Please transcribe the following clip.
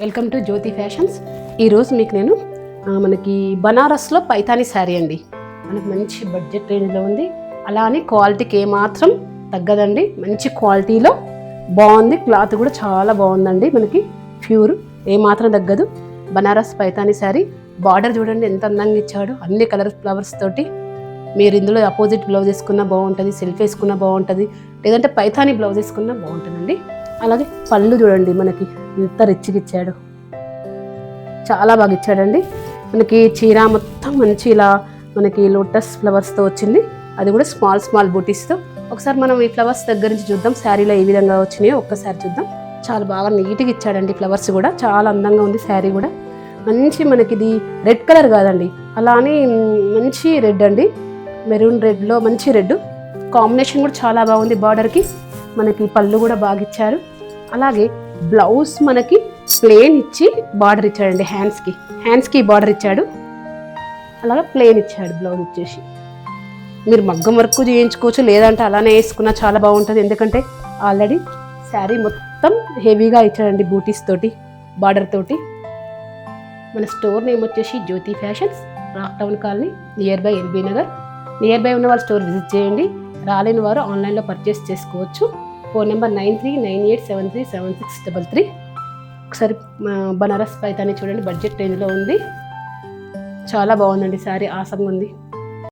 Welcome to Jyothi fashions. ఈరోజు మీకు నేను మనకి బనారస్లో పైతాని శారీ అండి. మనకి మంచి బడ్జెట్ రేంజ్లో ఉంది. అలా అని క్వాలిటీకి ఏమాత్రం తగ్గదండి. మంచి క్వాలిటీలో బాగుంది. క్లాత్ కూడా చాలా బాగుందండి. మనకి ప్యూర్ ఏమాత్రం తగ్గదు. బనారస్ పైతాని శారీ. బార్డర్ చూడండి ఎంత అందంగా ఇచ్చాడు. అన్ని కలర్ ఫ్లవర్స్ తోటి. మీరు ఇందులో అపోజిట్ బ్లౌజ్ వేసుకున్నా బాగుంటుంది, సెల్ఫ్ వేసుకున్నా బాగుంటుంది, లేదంటే పైతాని బ్లౌజ్ వేసుకున్నా బాగుంటుందండి. అలాగే పళ్ళు చూడండి మనకి ఎంత రిచ్గా ఇచ్చాడు. చాలా బాగా ఇచ్చాడండి. మనకి చీర మొత్తం మంచి ఇలా మనకి లోటస్ ఫ్లవర్స్తో వచ్చింది. అది కూడా స్మాల్ స్మాల్ బూటీస్తో. ఒకసారి మనం ఈ ఫ్లవర్స్ దగ్గర నుంచి చూద్దాం. శారీలో ఏ విధంగా వచ్చినాయో ఒక్కసారి చూద్దాం. చాలా బాగా నీట్గా ఇచ్చాడండి. ఫ్లవర్స్ కూడా చాలా అందంగా ఉంది. శారీ కూడా మంచి మనకి ఇది రెడ్ కలర్ కాదండి, అలా అని మంచి రెడ్ అండి. మెరూన్ రెడ్లో మంచి రెడ్ కాంబినేషన్ కూడా చాలా బాగుంది. బార్డర్కి మనకి పళ్ళు కూడా బాగా ఇచ్చారు. అలాగే బ్లౌజ్ మనకి ప్లేన్ ఇచ్చి బార్డర్ ఇచ్చాడండి. హ్యాండ్స్కి బార్డర్ ఇచ్చాడు. అలాగే ప్లేన్ ఇచ్చాడు. బ్లౌజ్ వచ్చేసి మీరు మగ్గం వర్క్ చేయించుకోవచ్చు, లేదంటే అలానే వేసుకున్నా చాలా బాగుంటుంది. ఎందుకంటే ఆల్రెడీ శారీ మొత్తం హెవీగా ఇచ్చాడండి బూటీస్ తోటి, బార్డర్ తోటి. మన స్టోర్ నేమ్ వచ్చేసి Jyothi fashions, rock town colony, near by LB Nagar. Near by ఉన్న వాళ్ళు స్టోర్ విజిట్ చేయండి. రాలేని వారు ఆన్లైన్లో పర్చేస్ చేసుకోవచ్చు. Phone number 9398737633. ఒకసారి బనారస్ పైతాని చూడండి. బడ్జెట్ రేంజ్లో ఉంది. చాలా బాగుందండి శారీ. ఆసంగా ఉంది.